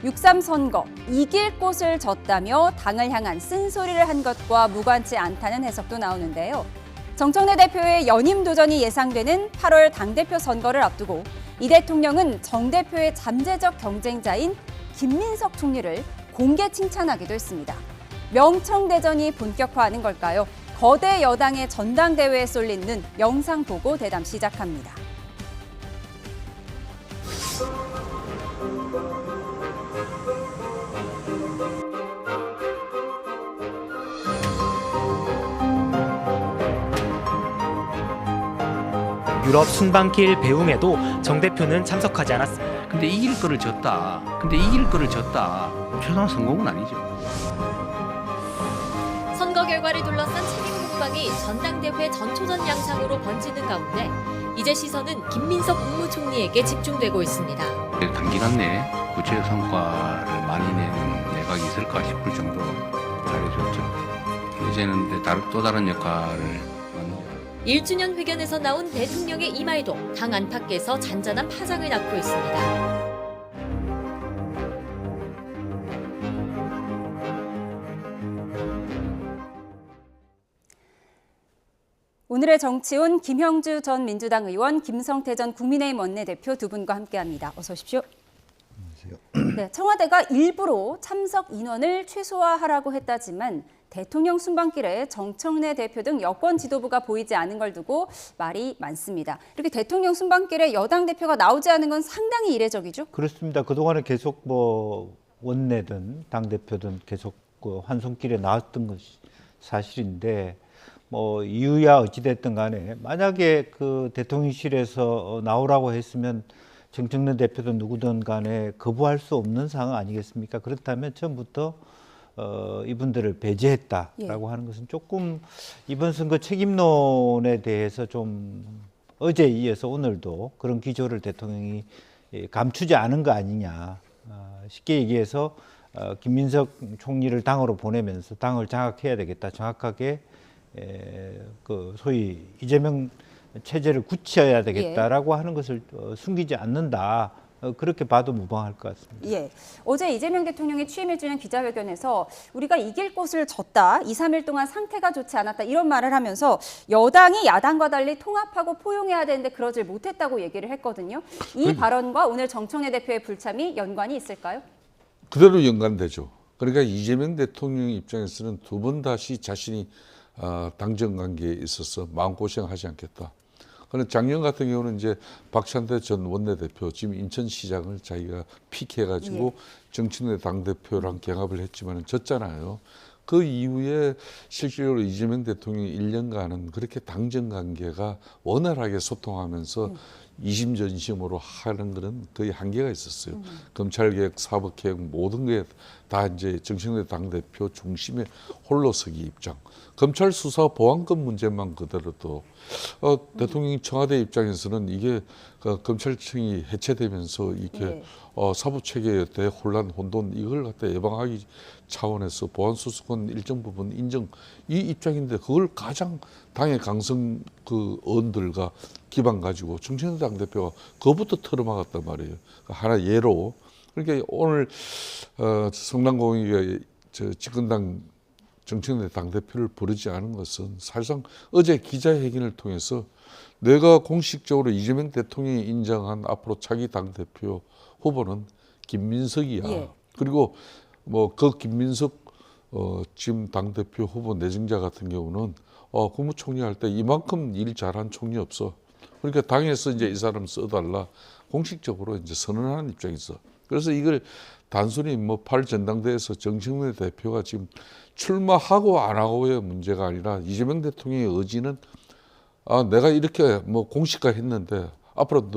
6.3 선거, 이길 곳을 졌다며 당을 향한 쓴소리를 한 것과 무관치 않다는 해석도 나오는데요. 정청래 대표의 연임 도전이 예상되는 8월 당대표 선거를 앞두고 이 대통령은 정 대표의 잠재적 경쟁자인 김민석 총리를 공개 칭찬하기도 했습니다. 명청대전이 본격화하는 걸까요? 거대 여당의 전당대회에 쏠리는 영상 보고 대담 시작합니다. 유럽 순방길 배웅에도 정 대표는 참석하지 않았습니다. 근데 이길 거를 졌다. 최소한 성공은 아니죠. 선거 결과를 둘러싼 책임 공방이 전당대회 전초전 양상으로 번지는 가운데 이제 시선은 김민석 국무총리에게 집중되고 있습니다. 단기간 내에 구체적 성과를 많이 낸 내각이 있을까 싶을 정도로 잘해줬죠. 이제는 또 다른 역할을 1주년 회견에서 나온 대통령의 이말도 당 안팎에서 잔잔한 파장을 낳고 있습니다. 오늘의 정치온 김형주 전 민주당 의원, 김성태 전 국민의힘 원내대표 두 분과 함께합니다. 어서 오십시오. 안녕하세요. 네, 청와대가 일부러 참석 인원을 최소화하라고 했다지만 대통령 순방길에 정청래 대표 등 여권 지도부가 보이지 않은 걸 두고 말이 많습니다. 이렇게 대통령 순방길에 여당 대표가 나오지 않은 건 상당히 이례적이죠? 그렇습니다. 그동안은 계속 원내든 당대표든 계속 환송길에 나왔던 것이 사실인데 이유야 어찌됐든 간에 만약에 그 대통령실에서 나오라고 했으면 정청래 대표든 누구든 간에 거부할 수 없는 상황 아니겠습니까? 그렇다면 처음부터 이분들을 배제했다라고 하는 것은 조금 이번 선거 책임론에 대해서 좀 어제에 이어서 오늘도 그런 기조를 대통령이 감추지 않은 거 아니냐. 쉽게 얘기해서 김민석 총리를 당으로 보내면서 당을 장악해야 되겠다. 정확하게 그 소위 이재명 체제를 굳혀야 되겠다라고 하는 것을 숨기지 않는다. 그렇게 봐도 무방할 것 같습니다. 예. 어제 이재명 대통령이 취임해주는 기자회견에서 우리가 이길 곳을 졌다, 2, 3일 동안 상태가 좋지 않았다 이런 말을 하면서 여당이 야당과 달리 통합하고 포용해야 되는데 그러질 못했다고 얘기를 했거든요. 이 발언과 오늘 정청래 대표의 불참이 연관이 있을까요? 그대로 연관되죠. 그러니까 이재명 대통령 입장에서는 두 번 다시 자신이 당정 관계에 있어서 마음고생하지 않겠다. 그런데 작년 같은 경우는 이제 박찬대 전 원내대표, 지금 인천시장을 자기가 픽해가지고 정청래 당대표랑 경합을 했지만 졌잖아요. 그 이후에 실질적으로 이재명 대통령이 1년간은 그렇게 당정 관계가 원활하게 소통하면서 이심전심으로 하는 것은 거의 한계가 있었어요. 검찰개혁, 사법개혁 모든 게 다 이제 정청래 당대표 중심에 홀로서기 입장. 검찰 수사 보안권 문제만 그대로도 대통령이 청와대 입장에서는 이게 검찰청이 해체되면서 이렇게 사법체계에 대해 혼란, 혼돈 이걸 갖다 예방하기 차원에서 보안수사권 일정 부분 인정 이 입장인데 그걸 가장 당의 강성 그 의원들과 기반 가지고 정청래 당대표가 그것부터 틀어막았단 말이에요. 하나 예로 그러니까 오늘 성남공익의 집권당 정청래 당대표를 부르지 않은 것은 사실상 어제 기자회견을 통해서 내가 공식적으로 이재명 대통령이 인정한 앞으로 차기 당대표 후보는 김민석이야. 그리고 그 김민석 지금 당대표 후보 내정자 같은 경우는 국무총리 할 때 이만큼 일 잘한 총리 없어. 그러니까 당에서 이제 이 사람 써달라 공식적으로 이제 선언하는 입장이 있어. 그래서 이걸 단순히 8 전당대회에서 정청래 대표가 지금 출마하고 안 하고의 문제가 아니라 이재명 대통령의 의지는 내가 이렇게 공식화 했는데 앞으로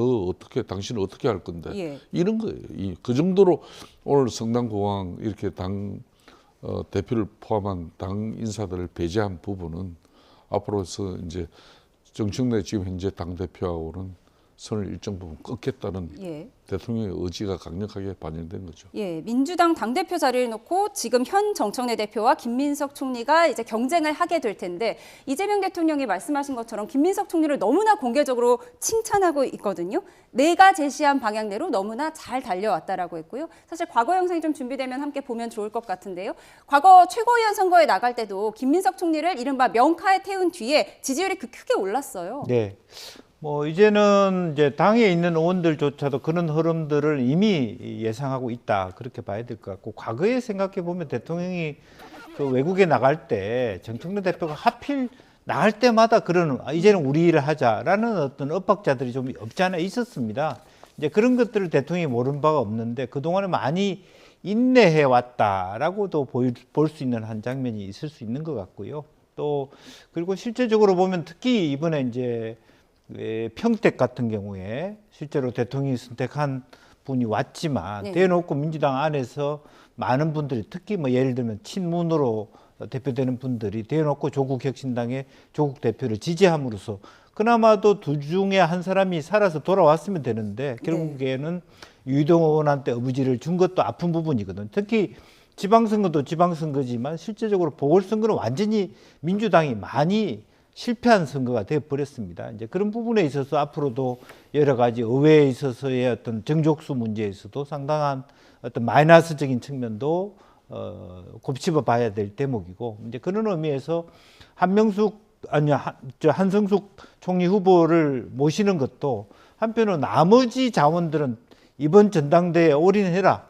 당신은 어떻게 할 건데 이런 거예요. 그 정도로 오늘 성남공항 이렇게 당 대표를 포함한 당 인사들을 배제한 부분은 앞으로서 이제 정청래 지금 현재 당 대표하고는 선을 일정 부분 끊겠다는 예. 대통령의 의지가 강력하게 반영된 거죠. 예, 민주당 당대표 자리를 놓고 지금 현 정청래 대표와 김민석 총리가 이제 경쟁을 하게 될 텐데 이재명 대통령이 말씀하신 것처럼 김민석 총리를 너무나 공개적으로 칭찬하고 있거든요. 내가 제시한 방향대로 너무나 잘 달려왔다라고 했고요. 사실 과거 영상이 좀 준비되면 함께 보면 좋을 것 같은데요. 과거 최고위원 선거에 나갈 때도 김민석 총리를 이른바 명카에 태운 뒤에 지지율이 크게 올랐어요. 네. 뭐 이제는 이제 당에 있는 의원들조차도 그런 흐름들을 이미 예상하고 있다 그렇게 봐야 될 것 같고 과거에 생각해 보면 대통령이 그 외국에 나갈 때 정청래 대표가 하필 나갈 때마다 그런 이제는 우리 일을 하자라는 어떤 엇박자들이 좀 없지 않아 있었습니다. 이제 그런 것들을 대통령이 모르는 바가 없는데 그동안에 많이 인내해 왔다라고도 볼 수 있는 한 장면이 있을 수 있는 것 같고요. 또 그리고 실제적으로 보면 특히 이번에 이제 평택 같은 경우에 실제로 대통령이 선택한 분이 왔지만 네. 대놓고 민주당 안에서 많은 분들이 특히 뭐 예를 들면 친문으로 대표되는 분들이 대놓고 조국 혁신당의 조국 대표를 지지함으로써 그나마도 둘 중에 한 사람이 살아서 돌아왔으면 되는데 결국에는 유이동 의원한테 의지를 준 것도 아픈 부분이거든. 특히 지방선거도 지방선거지만 실제적으로 보궐선거는 완전히 민주당이 많이 실패한 선거가 되어버렸습니다. 이제 그런 부분에 있어서 앞으로도 여러 가지 의회에 있어서의 어떤 정족수 문제에 있어도 상당한 어떤 마이너스적인 측면도 곱씹어 봐야 될 대목이고 이제 그런 의미에서 한성숙 총리 후보를 모시는 것도 한편으로 나머지 자원들은 이번 전당대회에 올인해라.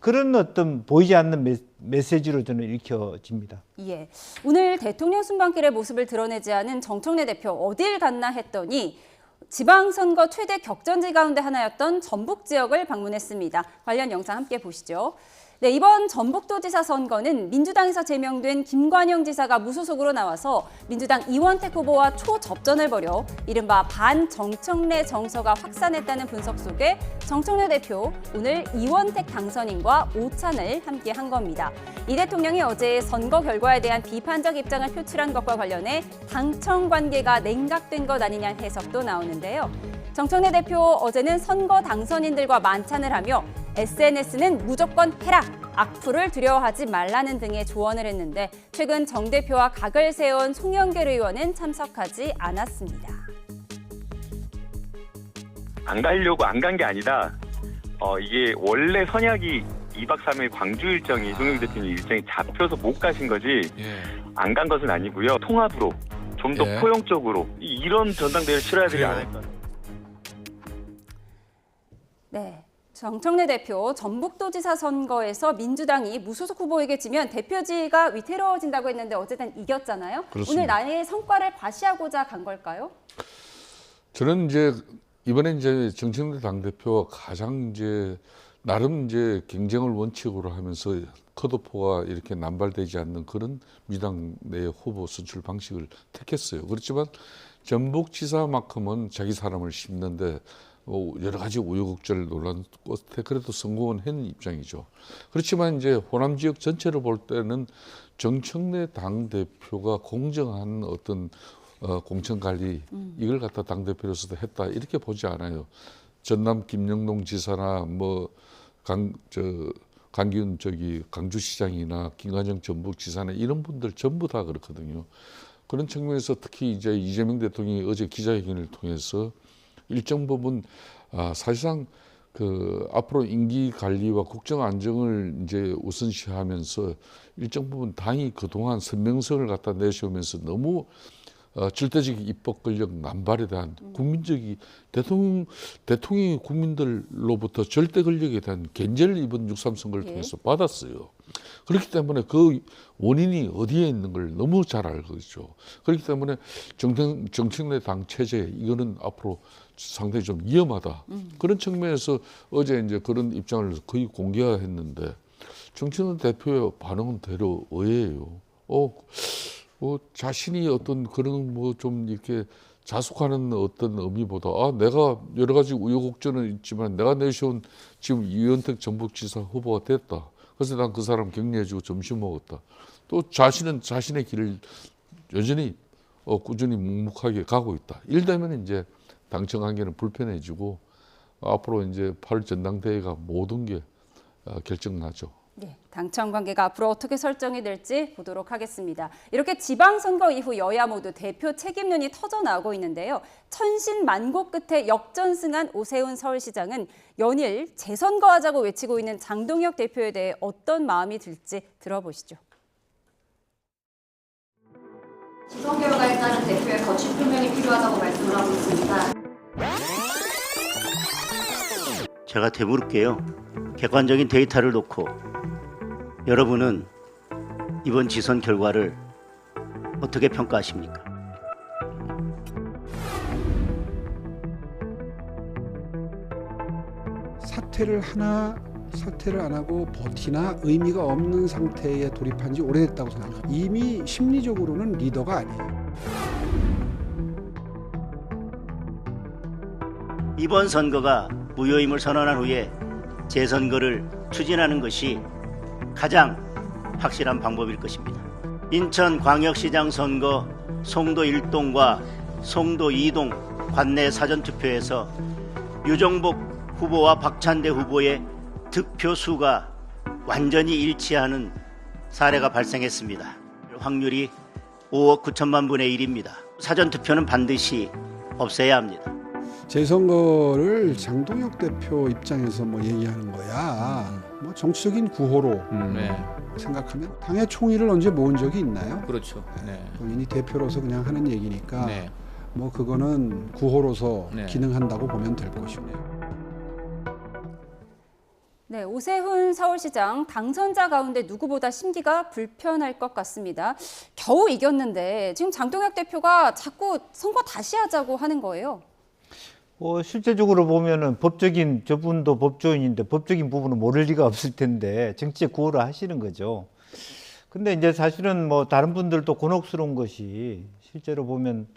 그런 어떤 보이지 않는 메시지로 저는 읽혀집니다. 예, 오늘 대통령 순방길의 모습을 드러내지 않은 정청래 대표 어딜 갔나 했더니 지방선거 최대 격전지 가운데 하나였던 전북 지역을 방문했습니다. 관련 영상 함께 보시죠. 네, 이번 전북도지사 선거는 민주당에서 제명된 김관영 지사가 무소속으로 나와서 민주당 이원택 후보와 초접전을 벌여 이른바 반정청래 정서가 확산했다는 분석 속에 정청래 대표 오늘 이원택 당선인과 오찬을 함께 한 겁니다. 이 대통령이 어제 선거 결과에 대한 비판적 입장을 표출한 것과 관련해 당청 관계가 냉각된 것 아니냐 해석도 나오는데요. 정청래 대표 어제는 선거 당선인들과 만찬을 하며 SNS는 무조건 해라, 악플을 두려워하지 말라는 등의 조언을 했는데 최근 정 대표와 각을 세운 송영길 의원은 참석하지 않았습니다. 안 가려고 안 간 게 아니다. 이게 원래 선약이 2박 3일 광주 일정이 송영길 대표님 일정이 잡혀서 못 가신 거지 안 간 것은 아니고요. 통합으로 좀 더 포용적으로 이런 전당대회를 치러야 되지 않을까. 네. 정청래 대표 전북도지사 선거에서 민주당이 무소속 후보에게 지면 대표지가 위태로워진다고 했는데 어쨌든 이겼잖아요. 그렇습니다. 오늘 나의 성과를 과시하고자 간 걸까요? 저는 이제 이번에 이제 정청래 당대표가 가장 이제 나름 이제 경쟁을 원칙으로 하면서 컷오프가 이렇게 남발되지 않는 그런 민주당 내 후보 선출 방식을 택했어요. 그렇지만 전북지사만큼은 자기 사람을 심는데 여러 가지 우여곡절 논란 끝에 그래도 성공은 한 입장이죠. 그렇지만 이제 호남 지역 전체를 볼 때는 정청래 당 대표가 공정한 어떤 공천 관리 이걸 갖다 당 대표로서도 했다 이렇게 보지 않아요. 전남 김영동 지사나 뭐 강기훈 강주시장이나 김관영 전북지사나 이런 분들 전부 다 그렇거든요. 그런 측면에서 특히 이제 이재명 대통령이 어제 기자회견을 통해서 일정 부분 사실상 그 앞으로 임기 관리와 국정 안정을 이제 우선시하면서 일정 부분 당이 그동안 선명성을 갖다 내세우면서 너무 절대적 입법 권력 남발에 대한 국민적이 대통령이 국민들로부터 절대 권력에 대한 견제를 이번 6.3 선거를 통해서 받았어요. 그렇기 때문에 그 원인이 어디에 있는 걸 너무 잘 알거든요. 그렇기 때문에 정청래 당 체제 이거는 앞으로 상당히 좀 위험하다. 그런 측면에서 어제 이제 그런 입장을 거의 공개했는데 정청래 대표의 반응은 대로 의외예요. 자신이 어떤 그런 뭐 좀 이렇게 자숙하는 어떤 의미보다 내가 여러 가지 우여곡절은 있지만 내가 내세운 지금 이원택 전북지사 후보가 됐다. 그래서 난 그 사람 격려해주고 점심 먹었다. 또 자신은 자신의 길을 여전히 꾸준히 묵묵하게 가고 있다. 이러면 이제 당청하기는 불편해지고 앞으로 이제 8월 전당대회가 모든 게 결정나죠. 네, 당청 관계가 앞으로 어떻게 설정이 될지 보도록 하겠습니다. 이렇게 지방선거 이후 여야 모두 대표 책임론이 터져나오고 있는데요. 천신만고 끝에 역전승한 오세훈 서울시장은 연일 재선거하자고 외치고 있는 장동혁 대표에 대해 어떤 마음이 들지 들어보시죠. 지선 결과에 따른 대표의 거취 표명이 필요하다고 말씀을 하고 있습니다. 제가 되물을게요. 객관적인 데이터를 놓고 여러분은 이번 지선 결과를 어떻게 평가하십니까? 사퇴를 안 하고 버티나 의미가 없는 상태에 돌입한 지 오래됐다고 생각합니다. 이미 심리적으로는 리더가 아니에요. 이번 선거가 무효임을 선언한 후에 재선거를 추진하는 것이 가장 확실한 방법일 것입니다. 인천광역시장 선거 송도 1동과 송도 2동 관내 사전투표에서 유정복 후보와 박찬대 후보의 득표 수가 완전히 일치하는 사례가 발생했습니다. 확률이 5억 9천만 분의 1입니다. 사전투표는 반드시 없애야 합니다. 재선거를 장동혁 대표 입장에서 뭐 얘기하는 거야. 뭐 정치적인 구호로 생각하면 당의 총의를 언제 모은 적이 있나요? 그렇죠. 네. 본인이 대표로서 그냥 하는 얘기니까 네. 뭐 그거는 구호로서 네. 기능한다고 보면 될 것이고요. 네, 오세훈 서울시장 당선자 가운데 누구보다 심기가 불편할 것 같습니다. 겨우 이겼는데 지금 장동혁 대표가 자꾸 선거 다시 하자고 하는 거예요. 실제적으로 보면은 법적인 저분도 법조인인데 법적인 부분은 모를 리가 없을 텐데 정치적 구호를 하시는 거죠. 근데 이제 사실은 뭐 다른 분들도 곤혹스러운 것이 실제로 보면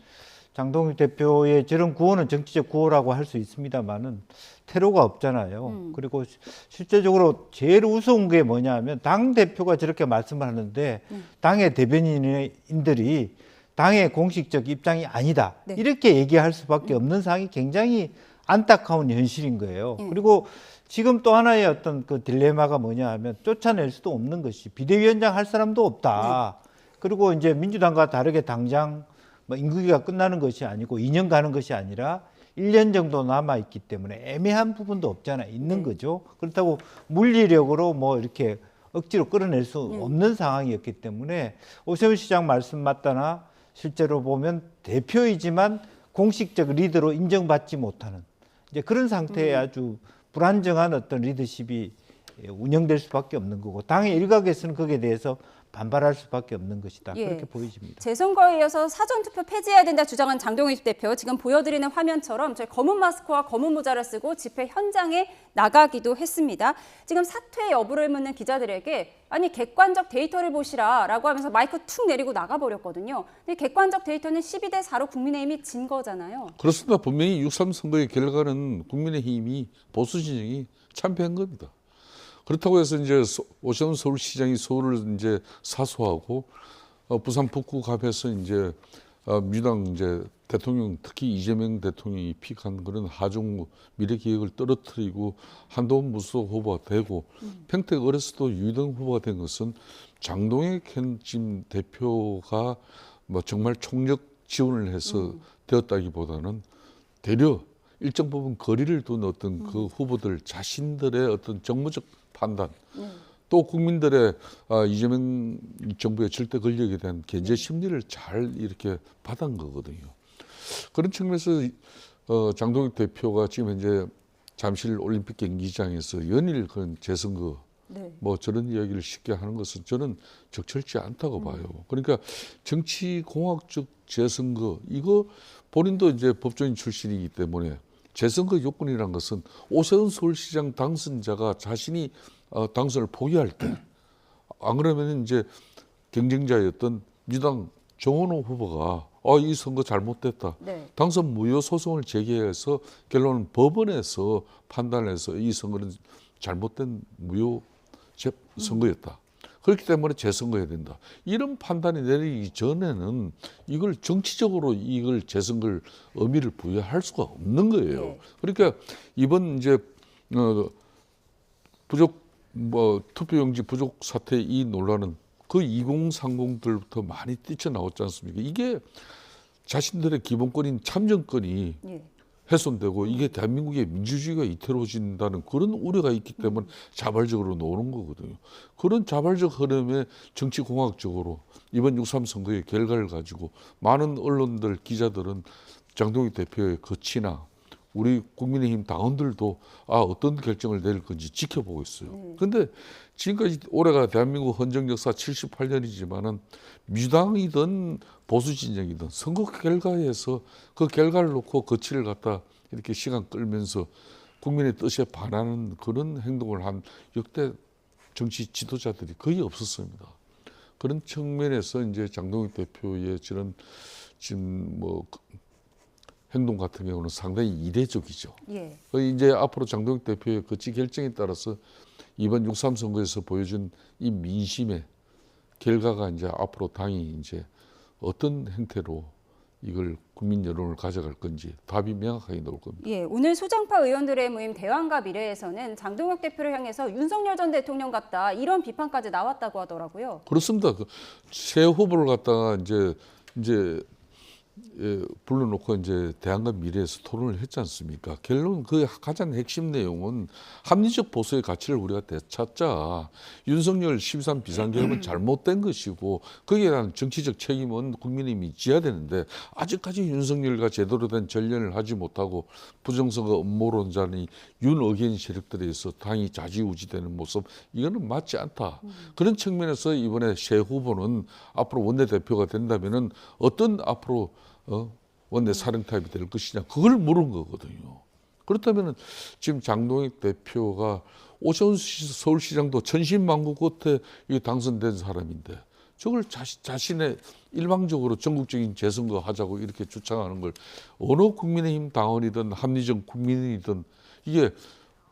장동혁 대표의 저런 구호는 정치적 구호라고 할 수 있습니다만은 테러가 없잖아요. 그리고 실제적으로 제일 우스운 게 뭐냐면 당 대표가 저렇게 말씀을 하는데 당의 대변인들이 당의 공식적 입장이 아니다. 네. 이렇게 얘기할 수밖에 없는 상황이 굉장히 안타까운 현실인 거예요. 그리고 지금 또 하나의 어떤 그 딜레마가 뭐냐 하면 쫓아낼 수도 없는 것이 비대위원장 할 사람도 없다. 그리고 이제 민주당과 다르게 당장 뭐 임기가 끝나는 것이 아니고 2년 가는 것이 아니라 1년 정도 남아있기 때문에 애매한 부분도 없잖아. 있는 거죠. 그렇다고 물리력으로 뭐 이렇게 억지로 끌어낼 수 없는 상황이었기 때문에 오세훈 시장 말씀 맞다나 실제로 보면 대표이지만 공식적 리더로 인정받지 못하는 이제 그런 상태에 아주 불안정한 어떤 리더십이 운영될 수밖에 없는 거고 당의 일각에서는 거기에 대해서 반발할 수밖에 없는 것이다. 예. 그렇게 보여집니다. 재선거에 이어서 사전투표 폐지해야 된다 주장한 장동혁 대표 지금 보여드리는 화면처럼 저희 검은 마스크와 검은 모자를 쓰고 집회 현장에 나가기도 했습니다. 지금 사퇴 여부를 묻는 기자들에게 아니 객관적 데이터를 보시라라고 하면서 마이크 툭 내리고 나가버렸거든요. 근데 객관적 데이터는 12대 4로 국민의힘이 진 거잖아요. 그렇습니다. 분명히 6.3 선거의 결과는 국민의힘이 보수 진영이 참패한 겁니다. 그렇다고 해서 이제 오세훈 서울시장이 서울을 이제 사수하고 부산 북구 갑에서 이제 민주당 이제 대통령 특히 이재명 대통령이 픽한 그런 하중 미래 기획을 떨어뜨리고 한동훈 무소속 후보가 되고 평택 어레스도 유이동 후보가 된 것은 장동혁 지금 대표가 뭐 정말 총력 지원을 해서 되었다기보다는 되려 일정 부분 거리를 둔 어떤 그 후보들 자신들의 어떤 정무적 판단, 또 국민들의 이재명 정부의 절대 권력에 대한 견제 심리를 잘 이렇게 받은 거거든요. 그런 측면에서 장동혁 대표가 지금 현재 잠실 올림픽 경기장에서 연일 그런 재선거 뭐 저런 이야기를 쉽게 하는 것은 저는 적절치 않다고 봐요. 그러니까 정치공학적 재선거 이거 본인도 이제 법조인 출신이기 때문에 재선거 요건이라는 것은 오세훈 서울시장 당선자가 자신이 당선을 포기할 때, 안 그러면 이제 경쟁자였던 민주당 정원호 후보가 이 선거 잘못됐다. 당선 무효 소송을 제기해서 결론은 법원에서 판단해서 이 선거는 잘못된 무효 선거였다. 그렇기 때문에 재선거해야 된다. 이런 판단이 내리기 전에는 이걸 정치적으로 이걸 재선거를 의미를 부여할 수가 없는 거예요. 네. 그러니까 이번 이제 투표용지 부족 사태 이 논란은 그 2030들부터 많이 뛰쳐나왔지 않습니까? 이게 자신들의 기본권인 참정권이 예. 훼손되고 이게 대한민국의 민주주의가 이태로워진다는 그런 우려가 있기 때문에 자발적으로 나오는 거거든요. 그런 자발적 흐름에 정치공학적으로 이번 6.3 선거의 결과를 가지고 많은 언론들, 기자들은 장동혁 대표의 거치나 우리 국민의힘 당원들도 어떤 결정을 내릴 건지 지켜보고 있어요. 그런데 지금까지 올해가 대한민국 헌정 역사 78년이지만은 민주당이든 보수 진영이든 선거 결과에서 그 결과를 놓고 거치를 갖다 이렇게 시간 끌면서 국민의 뜻에 반하는 그런 행동을 한 역대 정치 지도자들이 거의 없었습니다. 그런 측면에서 이제 장동혁 대표의 저런 지금 행동 같은 경우는 상당히 이례적이죠. 예. 이제 앞으로 장동혁 대표의 거치 결정에 따라서 이번 6.3 선거에서 보여준 이 민심의 결과가 이제 앞으로 당이 이제 어떤 형태로 이걸 국민 여론을 가져갈 건지 답이 명확하게 나올 겁니다. 예, 오늘 소장파 의원들의 모임 대화과 미래에서는 장동혁 대표를 향해서 윤석열 전 대통령 같다 이런 비판까지 나왔다고 하더라고요. 그렇습니다. 새 후보를 갖다가 이제 불러놓고 이제 대안과 미래에서 토론을 했지 않습니까? 결론 그 가장 핵심 내용은 합리적 보수의 가치를 우리가 되찾자. 윤석열 13 비상계엄은 잘못된 것이고 거기에 대한 정치적 책임은 국민의힘이 져야 되는데 아직까지 윤석열과 제대로 된 전련을 하지 못하고 부정선거 음모론자니 윤어게인 세력들에 의해서 당이 좌지우지되는 모습 이거는 맞지 않다. 그런 측면에서 이번에 새 후보는 앞으로 원내대표가 된다면은 어떤 앞으로 원내 사령 타입이 될 것이냐 그걸 물은 거거든요. 그렇다면 지금 장동혁 대표가 오세훈 서울시장도 천신만고 끝에 당선된 사람인데 저걸 자신의 일방적으로 전국적인 재선거 하자고 이렇게 주창하는 걸 어느 국민의힘 당원이든 합리적 국민이든 이게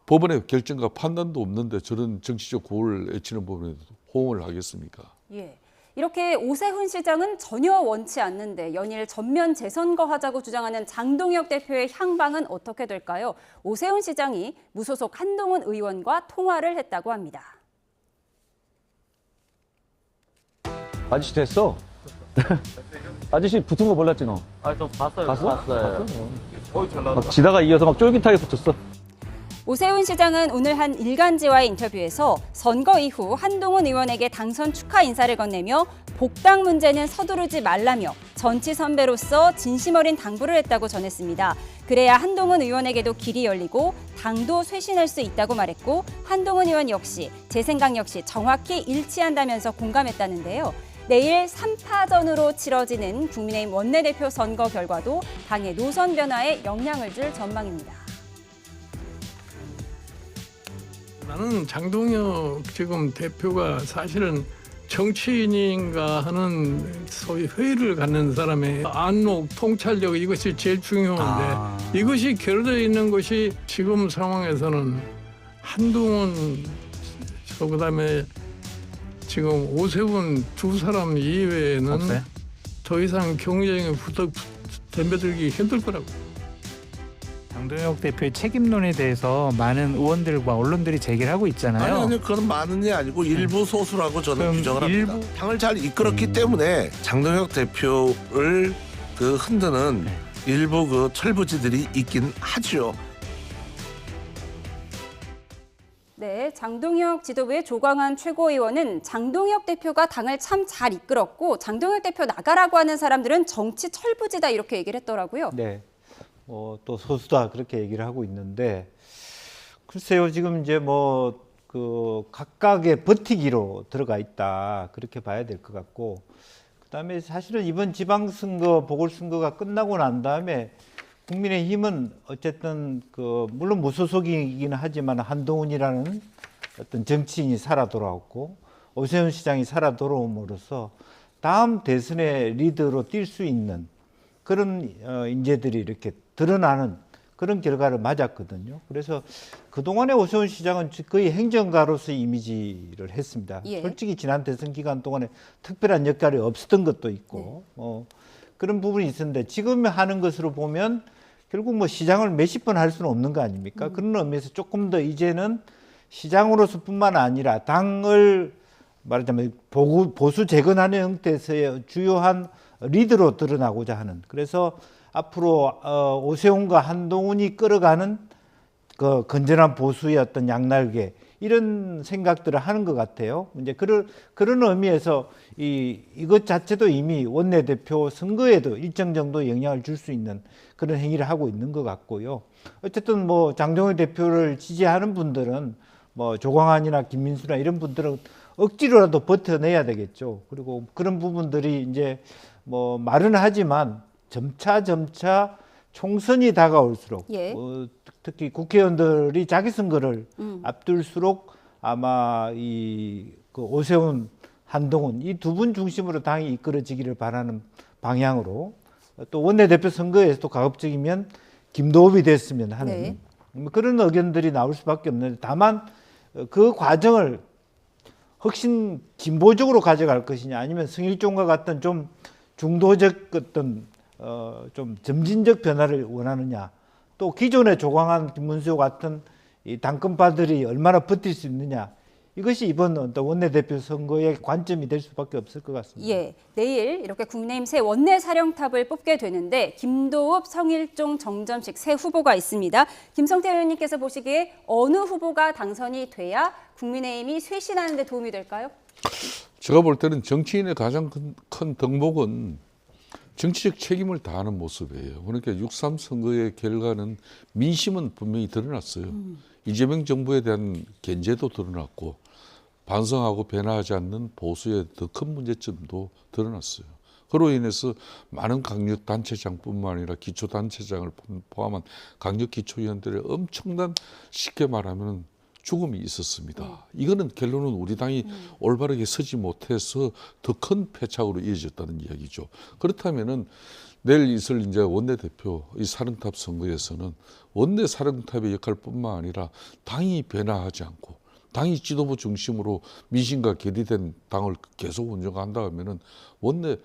법원의 결정과 판단도 없는데 저런 정치적 구호를 외치는 법원에 호응을 하겠습니까? 예. 이렇게 오세훈 시장은 전혀 원치 않는데 연일 전면 재선거하자고 주장하는 장동혁 대표의 향방은 어떻게 될까요? 오세훈 시장이 무소속 한동훈 의원과 통화를 했다고 합니다. 아저씨 됐어. 아저씨 붙은 거 몰랐지 너? 저 봤어요. 봤어요? 막 지다가 이어서 막 쫄깃하게 붙었어. 오세훈 시장은 오늘 한 일간지와의 인터뷰에서 선거 이후 한동훈 의원에게 당선 축하 인사를 건네며 복당 문제는 서두르지 말라며 정치 선배로서 진심 어린 당부를 했다고 전했습니다. 그래야 한동훈 의원에게도 길이 열리고 당도 쇄신할 수 있다고 말했고 한동훈 의원 역시 제 생각 역시 정확히 일치한다면서 공감했다는데요. 내일 3파전으로 치러지는 국민의힘 원내대표 선거 결과도 당의 노선 변화에 영향을 줄 전망입니다. 나는 장동혁 지금 대표가 사실은 정치인인가 하는 소위 회의를 갖는 사람의 안목, 통찰력 이것이 제일 중요한데 이것이 결여되어 있는 것이 지금 상황에서는 한동훈 그다음에 지금 오세훈 두 사람 이외에는 없어요? 더 이상 경쟁에 덤벼들기 힘들 거라고. 장동혁 대표의 책임론에 대해서 많은 의원들과 언론들이 제기를 하고 있잖아요. 아니 그건 많은이 아니고 일부 소수라고 저는 규정을 합니다. 당을 잘 이끌었기 때문에 장동혁 대표를 흔드는 일부 철부지들이 있긴 하죠. 네, 장동혁 지도부의 조광한 최고위원은 장동혁 대표가 당을 참 잘 이끌었고 장동혁 대표 나가라고 하는 사람들은 정치 철부지다 이렇게 얘기를 했더라고요. 네. 또 소수다 그렇게 얘기를 하고 있는데 글쎄요 지금 이제 각각의 버티기로 들어가 있다 그렇게 봐야 될 것 같고 그다음에 사실은 이번 지방선거 보궐선거가 끝나고 난 다음에 국민의힘은 어쨌든 물론 무소속이긴 하지만 한동훈이라는 어떤 정치인이 살아 돌아왔고 오세훈 시장이 살아 돌아옴으로써 다음 대선의 리더로 뛸 수 있는 그런 인재들이 이렇게 드러나는 그런 결과를 맞았거든요. 그래서 그동안의 오세훈 시장은 거의 행정가로서의 이미지를 했습니다. 예. 솔직히 지난 대선 기간 동안에 특별한 역할이 없었던 것도 있고 그런 부분이 있었는데 지금 하는 것으로 보면 결국 뭐 시장을 몇십 번 할 수는 없는 거 아닙니까? 그런 의미에서 조금 더 이제는 시장으로서뿐만 아니라 당을 말하자면 보수 재건하는 형태에서의 주요한 리더로 드러나고자 하는, 그래서 앞으로 오세훈과 한동훈이 끌어가는 그 건전한 보수의 어떤 양날개, 이런 생각들을 하는 것 같아요. 이제 그런 의미에서 이것 자체도 이미 원내대표 선거에도 일정 정도 영향을 줄 수 있는 그런 행위를 하고 있는 것 같고요. 어쨌든 뭐 장동혁 대표를 지지하는 분들은 뭐 조광환이나 김민수나 이런 분들은 억지로라도 버텨내야 되겠죠. 그리고 그런 부분들이 이제 뭐 말은 하지만 점차 총선이 다가올수록 예. 특히 국회의원들이 자기 선거를 앞둘수록 아마 그 오세훈, 한동훈 이 두 분 중심으로 당이 이끌어지기를 바라는 방향으로, 또 원내대표 선거에서도 가급적이면 김도읍이 됐으면 하는 그런 의견들이 나올 수밖에 없는데, 다만 그 과정을 훨씬 진보적으로 가져갈 것이냐, 아니면 성일종과 같은 좀 중도적 어떤 좀 점진적 변화를 원하느냐, 또 기존의 조광한, 김문수 같은 이 당권파들이 얼마나 버틸 수 있느냐, 이것이 이번 원내대표 선거의 관점이 될 수밖에 없을 것 같습니다. 예, 내일 이렇게 국내임 새 원내사령탑을 뽑게 되는데 김도읍, 성일종, 정점식 새 후보가 있습니다. 김성태 의원님께서 보시기에 어느 후보가 당선이 돼야 국민의힘이 쇄신하는 데 도움이 될까요? 제가 볼 때는 정치인의 가장 큰 덕목은 정치적 책임을 다하는 모습이에요. 그러니까 6.3 선거의 결과는 민심은 분명히 드러났어요. 이재명 정부에 대한 견제도 드러났고 반성하고 변화하지 않는 보수의 더 큰 문제점도 드러났어요. 그로 인해서 많은 강력단체장뿐만 아니라 기초단체장을 포함한 강력기초위원들의 엄청난, 쉽게 말하면 죽음이 있었습니다. 이거는 결론은 우리 당이 올바르게 서지 못해서 더 큰 패착으로 이어졌다는 이야기죠. 그렇다면은 내일 있을 이제 원내대표 이 사령탑 선거에서는 원내 사령탑의 역할뿐만 아니라 당이 변화하지 않고 당이 지도부 중심으로 민심과 결의된 당을 계속 운영한다 하면은 원내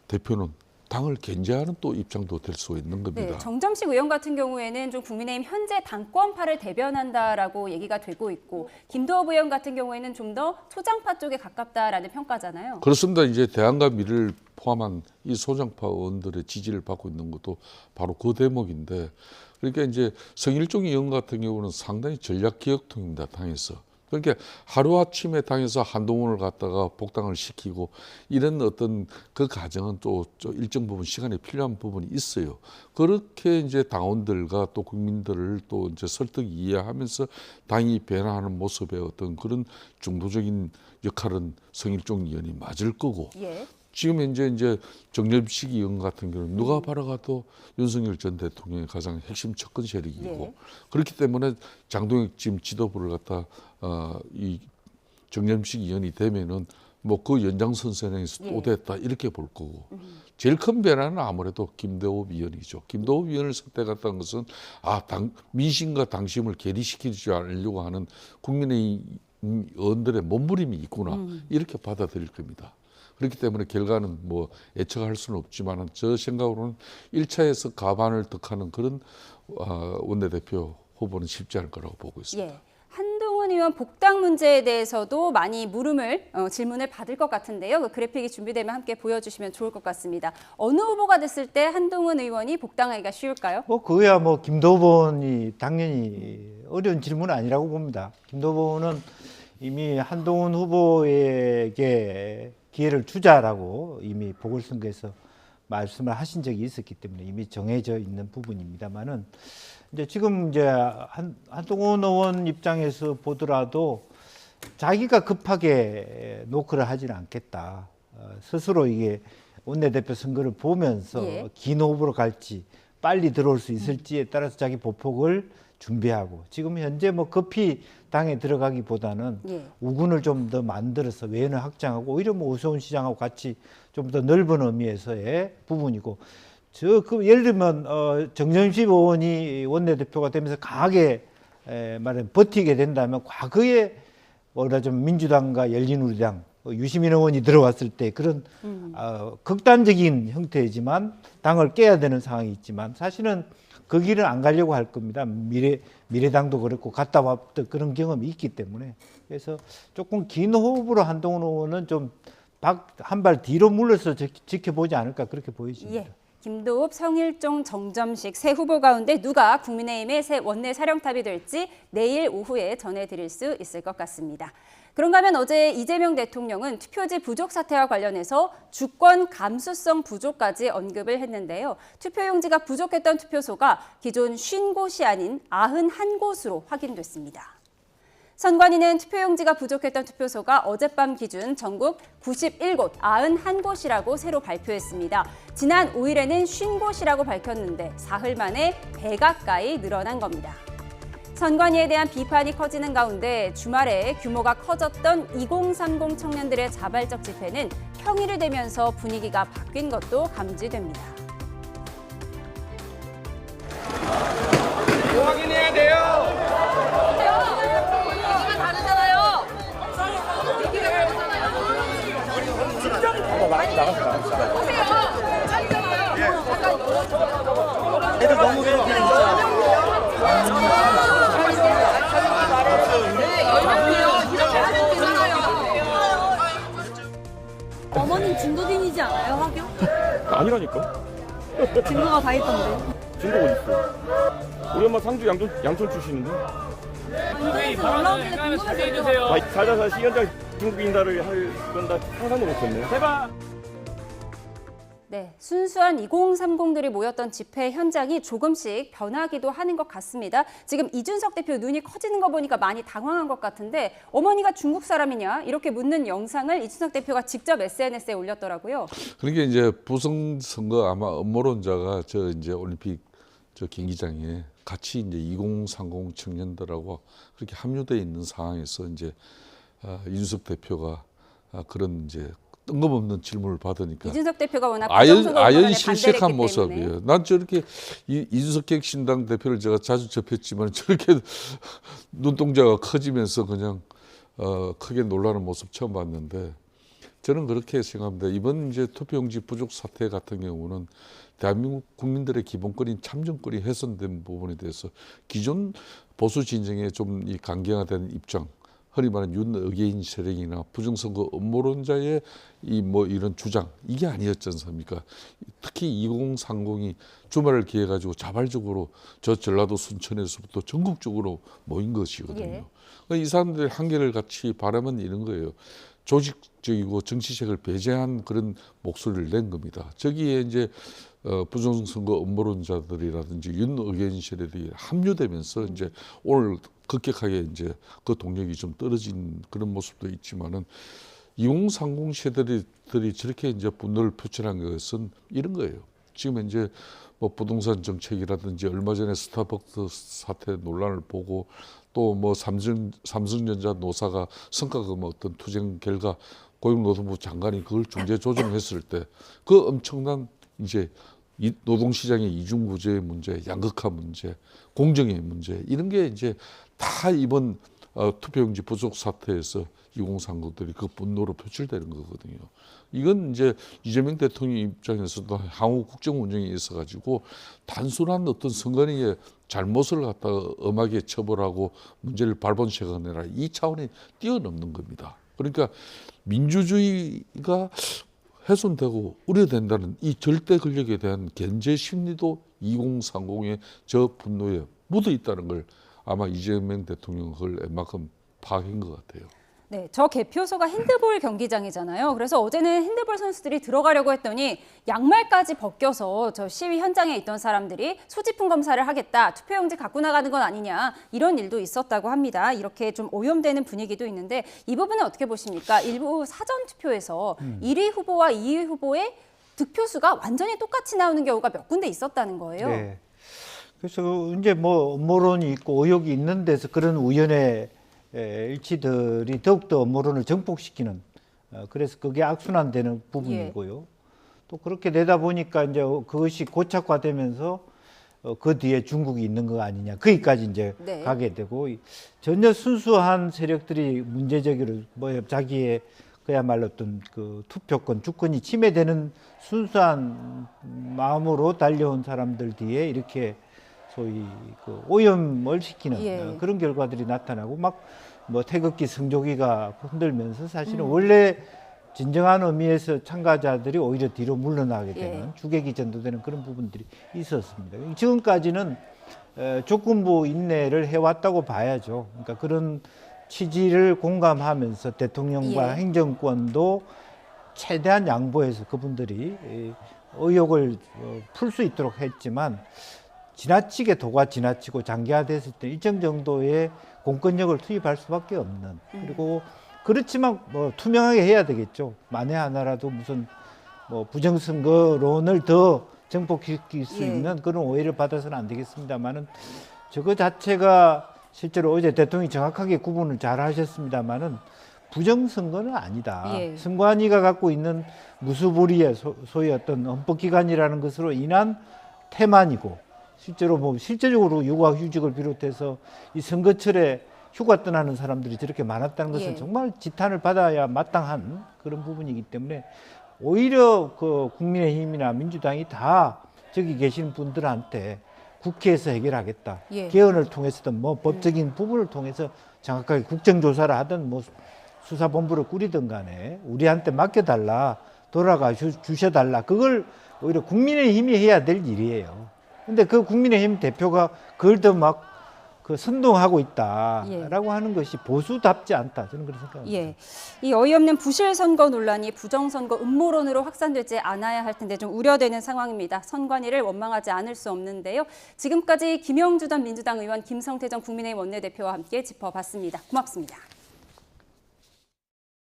대표는 당을 견제하는 또 입장도 될 수 있는 겁니다. 네, 정점식 의원 같은 경우에는 좀 국민의힘 현재 당권파를 대변한다라고 얘기가 되고 있고, 김도읍 의원 같은 경우에는 좀 더 소장파 쪽에 가깝다라는 평가잖아요. 그렇습니다. 이제 대안과 미래를 포함한 이 소장파 의원들의 지지를 받고 있는 것도 바로 그 대목인데, 그러니까 이제 성일종 의원 같은 경우는 상당히 전략기획통입니다, 당에서. 그러니까 하루아침에 당에서 한동훈을 갖다가 복당을 시키고 이런 어떤 그 과정은 또 일정 부분 시간이 필요한 부분이 있어요. 그렇게 이제 당원들과 또 국민들을 또 이제 설득 이해하면서 당이 변화하는 모습의 어떤 그런 중도적인 역할은 성일종 의원이 맞을 거고, 지금 현재 이제 정점식 의원 같은 경우는 누가 바라봐도 윤석열 전 대통령의 가장 핵심 접근 세력이고, 그렇기 때문에 장동혁 지금 지도부를 갖다 이 정점식 의원이 되면은 뭐 그 연장선상에서 또 됐다 이렇게 볼 거고, 제일 큰 변화는 아무래도 김도읍 의원이죠. 김도읍 의원을 선택했다는 것은 민심과 당심을 괴리시키지 않으려고 하는 국민의 의원들의 몸부림이 있구나, 이렇게 받아들일 겁니다. 그렇기 때문에 결과는 뭐 예측할 수는 없지만 저 생각으로는 1차에서 가반을 득하는 그런 원내대표 후보는 쉽지 않을 거라고 보고 있습니다. 예. 한동훈 의원 복당 문제에 대해서도 많이 질문을 받을 것 같은데요. 그 그래픽이 준비되면 함께 보여주시면 좋을 것 같습니다. 어느 후보가 됐을 때 한동훈 의원이 복당하기가 쉬울까요? 그거야 뭐 김도읍 의원이 당연히 어려운 질문은 아니라고 봅니다. 김도읍 의원은 이미 한동훈 후보에게 기회를 주자라고 이미 보궐선거에서 말씀을 하신 적이 있었기 때문에 이미 정해져 있는 부분입니다만은, 이제 지금 이제 한동훈 의원 입장에서 보더라도 자기가 급하게 노크를 하지는 않겠다. 스스로 이게 원내대표 선거를 보면서 긴 호흡으로 갈지 빨리 들어올 수 있을지에 따라서 자기 보폭을 준비하고, 지금 현재 뭐 급히 당에 들어가기보다는 우군을 좀 더 만들어서 외연을 확장하고 오히려 뭐 오세훈 시장하고 같이 좀 더 넓은 의미에서의 부분이고, 예를 들면 정점식 의원이 원내대표가 되면서 강하게 말하면 버티게 된다면 과거에 좀 민주당과 열린우리당 유시민 의원이 들어왔을 때 그런 극단적인 형태이지만 당을 깨야 되는 상황이 있지만 사실은 그 길은 안 가려고 할 겁니다. 미래당도 그렇고 갔다 왔던 그런 경험이 있기 때문에 그래서 조금 긴 호흡으로 한동훈 의원은 좀 한 발 뒤로 물러서 지켜보지 않을까 그렇게 보여집니다. 예. 김도읍, 성일종, 정점식 세 후보 가운데 누가 국민의힘의 새 원내 사령탑이 될지 내일 오후에 전해드릴 수 있을 것 같습니다. 그런가 하면 어제 이재명 대통령은 투표지 부족 사태와 관련해서 주권 감수성 부족까지 언급을 했는데요. 투표용지가 부족했던 투표소가 기존 50곳이 아닌 91곳으로 확인됐습니다. 선관위는 투표용지가 부족했던 투표소가 어젯밤 기준 전국 91곳, 91곳이라고 새로 발표했습니다. 지난 5일에는 50곳이라고 밝혔는데 사흘 만에 배 가까이 늘어난 겁니다. 선관위에 대한 비판이 커지는 가운데 주말에 규모가 커졌던 2030 청년들의 자발적 집회는 평일이 되면서 분위기가 바뀐 것도 감지됩니다. 확인해야 돼요. 애들 너무 어머님 중국인이지 않아요, 화교? 아니라니까. 증거가 다 있던데. 중국 어디 있어? 우리 엄마 상주 양촌 출신인데. 인터넷에 올라오길래 궁금해서. 살다 시연장 중국인다를 할 건다 상상도 못했네. 대박. 네, 순수한 2030들이 모였던 집회 현장이 조금씩 변하기도 하는 것 같습니다. 지금 이준석 대표 눈이 커지는 거 보니까 많이 당황한 것 같은데 어머니가 중국 사람이냐 이렇게 묻는 영상을 이준석 대표가 직접 SNS에 올렸더라고요. 그러니까 이제 부성 선거 아마 음모론자가 이제 올림픽 경기장에 같이 이제 2030 청년들하고 그렇게 함유되어 있는 상황에서 이제 이준석 대표가 그런 이제 뜬금없는 질문을 받으니까 이준석 대표가 워낙 아연 실색한 모습이에요. 난 저렇게 이준석 혁신당 대표를 제가 자주 접했지만 저렇게 눈동자가 커지면서 그냥 크게 놀라는 모습 처음 봤는데 저는 그렇게 생각합니다. 이번 이제 투표용지 부족 사태 같은 경우는 대한민국 국민들의 기본권인 참정권이 훼손된 부분에 대해서 기존 보수 진영의 좀 이 강경화된 입장, 흔히 말하는 윤의게인 세력이나 부정선거 음모론자의 이런 주장 이게 아니었지 않습니까? 특히 2030이 주말을 기해 가지고 자발적으로 저 전라도 순천에서부터 전국적으로 모인 것이거든요. 예. 그러니까 이 사람들의 한계를 같이 바라면 이런 거예요. 조직적이고 정치색을 배제한 그런 목소리를 낸 겁니다. 저기에 이제 부정선거 음모론자들이라든지 윤의게인 세력이 합류되면서 이제 오늘 급격하게 이제 그 동력이 좀 떨어진 그런 모습도 있지만은 2030 세대들이 저렇게 이제 분노를 표출한 것은 이런 거예요. 지금 이제 뭐 부동산 정책이라든지 얼마 전에 스타벅스 사태 논란을 보고 또 뭐 삼성전자 노사가 성과금 어떤 투쟁 결과 고용노동부 장관이 그걸 중재 조정했을 때 그 엄청난 이제 이 노동시장의 이중구조의 문제, 양극화 문제, 공정의 문제 이런 게 이제 다 이번 투표용지 부족 사태에서 2030들이 그 분노로 표출되는 거거든요. 이건 이제 이재명 대통령 입장에서도 향후 국정 운영에 있어 가지고 단순한 어떤 선관위의 잘못을 갖다가 엄하게 처벌하고 문제를 발본시가 아니라 이 차원이 뛰어넘는 겁니다. 그러니까 민주주의가 훼손되고 우려된다는 이 절대 권력에 대한 견제 심리도 2030의 저 분노에 묻어 있다는 걸 아마 이재명 대통령은 그걸 웬만큼 파악한 것 같아요. 네, 저 개표소가 핸드볼 경기장이잖아요. 그래서 어제는 핸드볼 선수들이 들어가려고 했더니 양말까지 벗겨서 저 시위 현장에 있던 사람들이 소지품 검사를 하겠다, 투표용지 갖고 나가는 건 아니냐 이런 일도 있었다고 합니다. 이렇게 좀 오염되는 분위기도 있는데 이 부분은 어떻게 보십니까? 일부 사전 투표에서 1위 후보와 2위 후보의 득표수가 완전히 똑같이 나오는 경우가 몇 군데 있었다는 거예요. 네. 그래서 이제 뭐 음모론이 있고 의혹이 있는 데서 그런 우연의 일치들이 더욱더 음모론을 증폭시키는 그래서 그게 악순환되는 부분이고요. 또 그렇게 되다 보니까 이제 그것이 고착화되면서 그 뒤에 중국이 있는 거 아니냐. 거기까지 이제 네. 가게 되고 전혀 순수한 세력들이 문제제기를 자기의 그야말로 어떤 그 투표권, 주권이 침해되는 순수한 마음으로 달려온 사람들 뒤에 이렇게 소위 그 오염을 시키는 예. 그런 결과들이 나타나고 막 뭐 태극기, 성조기가 흔들면서 사실은 원래 진정한 의미에서 참가자들이 오히려 뒤로 물러나게 되는 주객이 전도되는 그런 부분들이 있었습니다. 지금까지는 조건부 인내를 해왔다고 봐야죠. 그러니까 그런 취지를 공감하면서 대통령과 행정권도 최대한 양보해서 그분들이 의혹을 풀 수 있도록 했지만 지나치게 도가 지나치고 장기화됐을 때 일정 정도의 공권력을 투입할 수밖에 없는 그리고 그렇지만 뭐 투명하게 해야 되겠죠. 만에 하나라도 무슨 뭐 부정선거론을 더 증폭시킬 수 있는 그런 오해를 받아서는 안 되겠습니다만은 저거 자체가 실제로 어제 대통령이 정확하게 구분을 잘 하셨습니다만은 부정선거는 아니다. 선관위가 갖고 있는 무수불위의 소위 어떤 헌법기관이라는 것으로 인한 태만이고 실제로 뭐 실제적으로 육아휴직을 비롯해서 이 선거철에 휴가 떠나는 사람들이 저렇게 많았다는 것은 정말 지탄을 받아야 마땅한 그런 부분이기 때문에 오히려 그 국민의힘이나 민주당이 다 저기 계시는 분들한테 국회에서 해결하겠다. 개헌을 통해서든 뭐 법적인 부분을 통해서 정확하게 국정조사를 하든 뭐 수사본부를 꾸리든 간에 우리한테 맡겨달라. 돌아가 주셔달라. 그걸 오히려 국민의힘이 해야 될 일이에요. 근데 그 국민의힘 대표가 그걸 더 막 그 선동하고 있다라고 하는 것이 보수답지 않다. 저는 그렇게 생각합니다. 이 어이없는 부실 선거 논란이 부정선거 음모론으로 확산되지 않아야 할 텐데 좀 우려되는 상황입니다. 선관위를 원망하지 않을 수 없는데요. 지금까지 김영주 전 민주당 의원, 김성태 전 국민의힘 원내대표와 함께 짚어봤습니다. 고맙습니다.